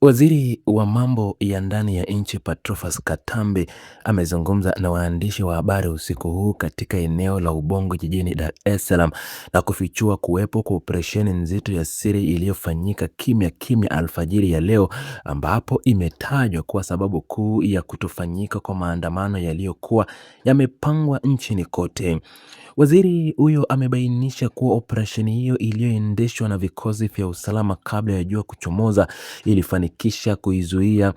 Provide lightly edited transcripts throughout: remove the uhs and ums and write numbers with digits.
Waziri wa mambo ya ndani ya nchi Patrobas Katambe amezungumza na waandishi wa habari usiku huu katika eneo la Ubongo jijini Dar es Salaam na kufichua kuwepo kwa operesheni nzito ya siri iliyofanyika kimya kimya alfajiri ya leo, ambapo imetajwa kuwa sababu kuu ya kutofanyika kwa maandamano yaliyokuwa yamepangwa nchini kote. Waziri huyo amebainisha kuwa operesheni hiyo iliyoendeshwa na vikosi vya usalama kabla ya jua kuchomoza ilifanikisha kuizuia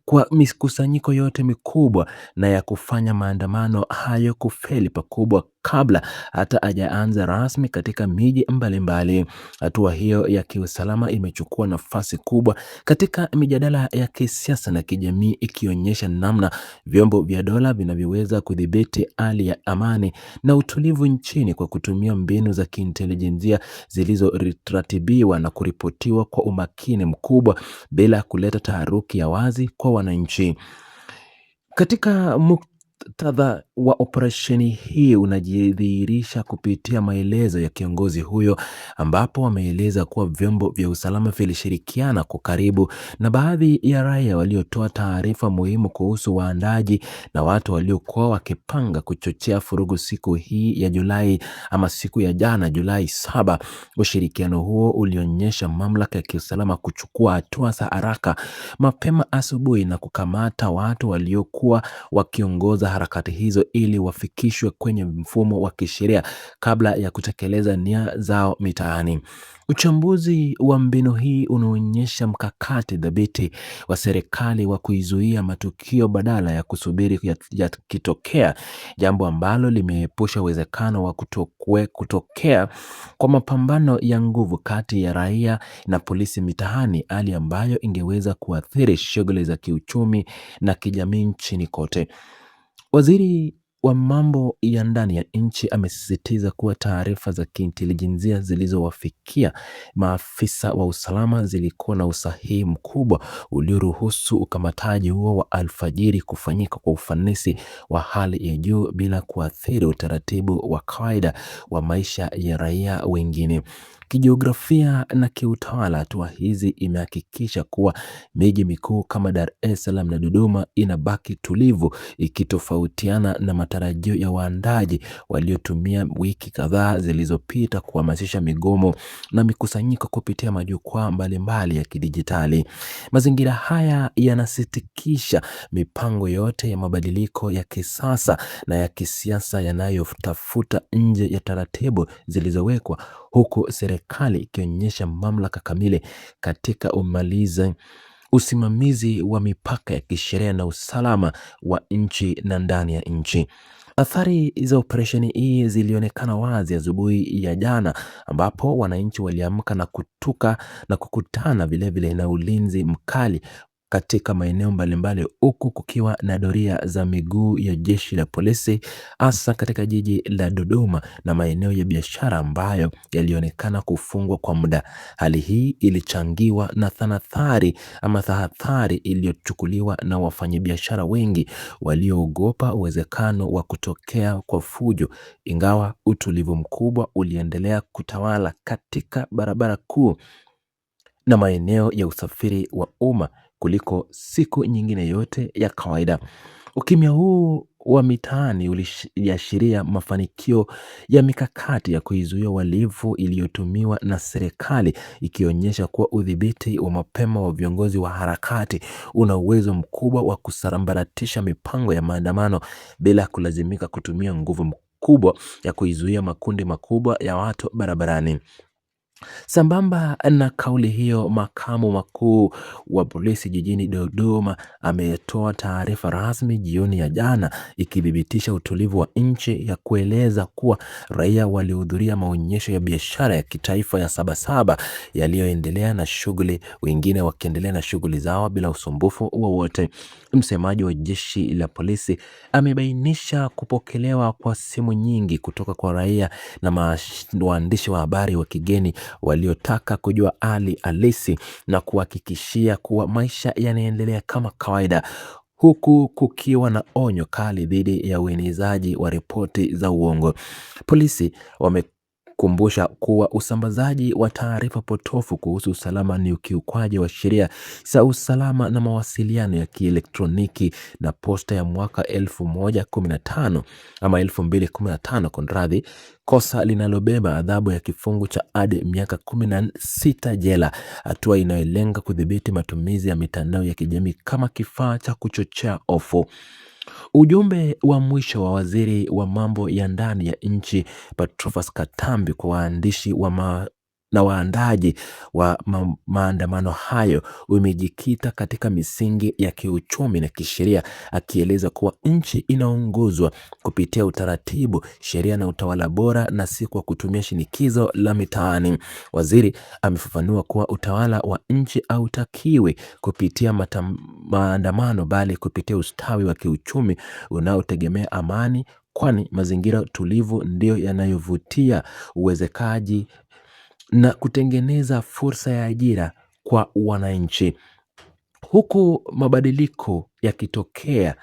kwa mikusanyiko yote mikubwa na ya kufanya maandamano hayo kufeli pakubwa kabla hata hajaanza rasmi katika miji mbalimbali. Hatua hiyo ya kiusalama imechukua nafasi kubwa katika mijadala ya kisiasa na kijamii, ikionyesha namna vyombo vya dola vinavyoweza kudhibiti hali ya amani na utulivu nchini kwa kutumia mbinu za kiintelijensia zilizoratibiwa na kuripotiwa kwa umakini mkubwa bila kuleta taharuki ya wazi kwa wananchi. Katika muktadha wa operesheni hii unajidhihirisha kupitia maelezo ya kiongozi huyo, ambapo wameeleza kuwa vyombo vya usalama vilishirikiana kwa karibu na baadhi ya raia waliotoa taarifa muhimu kuhusu waandaji na watu waliokuwa wakipanga kuchochea furugu siku hii ya siku ya jana Julai 7. Ushirikiano huo ulionyesha mamlaka ya kiusalama kuchukua hatua za haraka mapema asubuhi na kukamata watu waliokuwa wakiongoza harakati hizo ili wafikishwe kwenye mfumo wa kisheria kabla ya kutekeleza nia zao mitaani. Uchambuzi wa mbinu hii unaonyesha mkakati dhabiti wa serikali wa kuizuia matukio badala ya kusubiri yakitokea, jambo ambalo limeepusha uwezekano wa kutokea kwa mapambano ya nguvu kati ya raia na polisi mitaani, hali ambayo ingeweza kuathiri shughuli za kiuchumi na kijamii nchini kote. Waziri wa mambo ya ndani ya nchi amesisitiza kuwa taarifa za kiintelijensia zilizowafikia maafisa wa usalama zilikuwa na usahihi mkubwa ulioruhusu ukamataji huo wa alfajiri kufanyika kwa ufanisi wa hali ya juu bila kuathiri utaratibu wa kawaida wa maisha ya raia wengine. Kijiografia na kiutawala, hatua hizi imehakikisha kuwa miji mikuu kama Dar es Salaam na Dodoma inabaki tulivu, ikitofautiana na matarajio ya waandaji waliotumia wiki kadhaa zilizopita kuhamasisha migomo na mikusanyiko kupitia majukwaa mbalimbali ya kidijitali. Mazingira haya yanasitikisha mipango yote ya mabadiliko ya kisasa na ya kisiasa yanayotafuta nje ya taratibu zilizowekwa, huku serikali ikionyesha mamlaka kamili katika usimamizi wa mipaka ya kisheria na usalama wa nchi na ndani ya nchi. Athari za operesheni hii zilionekana wazi asubuhi ya jana, ambapo wananchi waliamka na kukutana vilevile na ulinzi mkali katika maeneo mbalimbali, huku kukiwa na doria za miguu ya jeshi la polisi, hasa katika jiji la Dodoma na maeneo ya biashara ambayo yalionekana kufungwa kwa muda. Hali hii ilichangiwa na tahadhari iliyochukuliwa na wafanyabiashara wengi walioogopa uwezekano wa kutokea kwa fujo, ingawa utulivu mkubwa uliendelea kutawala katika barabara kuu na maeneo ya usafiri wa umma kuliko siku nyingine yote ya kawaida. Ukimya huu wa mitaani uliashiria mafanikio ya mikakati ya kuizuia uhalifu iliyotumiwa na serikali, ikionyesha kuwa udhibiti wa mapema wa viongozi wa harakati una uwezo mkubwa wa kusambaratisha mipango ya maandamano bila kulazimika kutumia nguvu kubwa ya kuizuia makundi makubwa ya watu barabarani. Sambamba na kauli hiyo, makamu makuu wa polisi jijini Dodoma ametoa taarifa rasmi jioni ya jana ikithibitisha utulivu wa nchi, ya kueleza kuwa raia walihudhuria maonyesho ya biashara ya kitaifa ya Sabasaba yaliyoendelea na wengine wakiendelea na shughuli zao bila usumbufu wowote. Msemaji wa jeshi la polisi amebainisha kupokelewa kwa simu nyingi kutoka kwa raia na waandishi wa habari wa kigeni waliotaka kujua hali halisi na kuhakikishia kuwa maisha yanaendelea kama kawaida, huku kukiwa na onyo kali dhidi ya uenezaji wa ripoti za uongo. Polisi kumbusha kuwa usambazaji wa taarifa potofu kuhusu usalama ni ukiukwaji wa sheria za usalama na mawasiliano ya kielektroniki na posta ya mwaka 1115 ama 2015 kunradhi, kosa linalobeba adhabu ya kifungu cha hadi miaka 16 jela, hatua inayolenga kudhibiti matumizi ya mitandao ya kijamii kama kifaa cha kuchochea hofu. Ujumbe wa mwisho wa waziri wa mambo ya ndani ya nchi Patrobas Katambi kwa waandishi na waandaji wa maandamano hayo umejikita katika misingi ya kiuchumi na kisheria, akieleza kuwa nchi inaongozwa kupitia utaratibu, sheria na utawala bora na si kwa kutumia shinikizo la mitaani. Waziri amefafanua kuwa utawala wa nchi hautakiwi kupitia maandamano bali kupitia ustawi wa kiuchumi unaotegemea amani, kwani mazingira tulivu ndio yanayovutia uwezekaji na kutengeneza fursa ya ajira kwa wananchi. Huku mabadiliko yakitokea,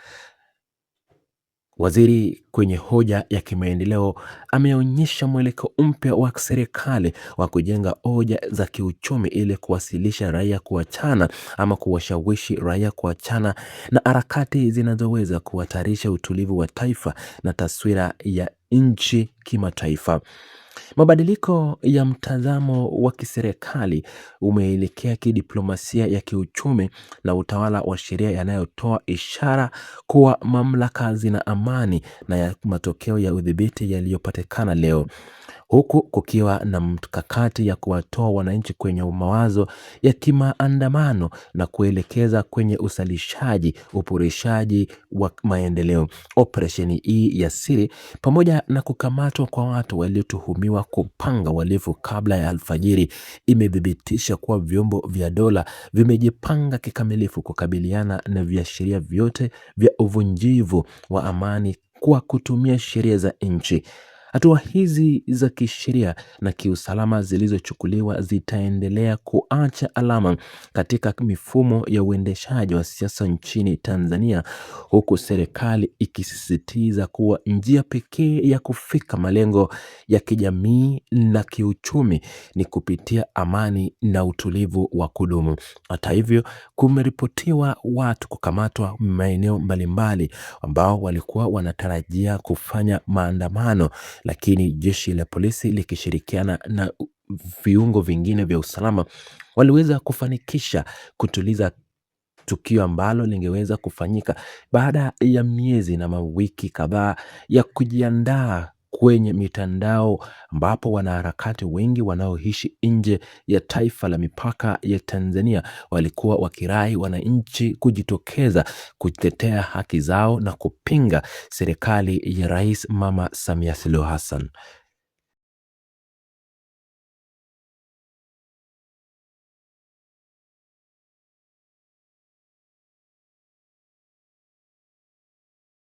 waziri kwenye hoja ya kimaendeleo ameonyesha mwelekeo mpya wa serikali wa kujenga hoja za kiuchumi ili kuwasilisha raia kuachana ama kuwashawishi raia kuachana na harakati zinazoweza kuhatarisha utulivu wa taifa na taswira ya nchi kimataifa. Mabadiliko ya mtazamo wa kiserikali umeelekea kidiplomasia ya kiuchumi na utawala wa sheria yanayotoa ishara kuwa mamlaka zina amani na ya matokeo ya udhibiti yaliyopatikana leo, huku kukiwa na mkakati ya kuwatoa wananchi kwenye mawazo ya kimaandamano na kuelekeza kwenye usalishaji, uboreshaji wa maendeleo. Operesheni hii ya siri pamoja na kukamatwa kwa watu waliotuhumiwa kupanga uhalifu kabla ya alfajiri imethibitisha kuwa vyombo vya dola vimejipanga kikamilifu kukabiliana na viashiria vyote vya uvunjivu wa amani kwa kutumia sheria za nchi. Hatua hizi za kisheria na kiusalama zilizochukuliwa zitaendelea kuacha alama katika mifumo ya uendeshaji wa siasa nchini Tanzania, huku serikali ikisisitiza kuwa njia pekee ya kufika malengo ya kijamii na kiuchumi ni kupitia amani na utulivu wa kudumu. Hata hivyo, kumeripotiwa watu kukamatwa maeneo mbalimbali ambao walikuwa wanatarajia kufanya maandamano, lakini jeshi la polisi likishirikiana na viungo vingine vya usalama waliweza kufanikisha kutuliza tukio ambalo lingeweza kufanyika baada ya miezi na mawiki kadhaa ya kujiandaa kwenye mitandao, ambapo wanaharakati wengi wanaoishi nje ya taifa la mipaka ya Tanzania walikuwa wakirai wananchi kujitokeza kutetea haki zao na kupinga serikali ya Rais Mama Samia Suluhu Hassan.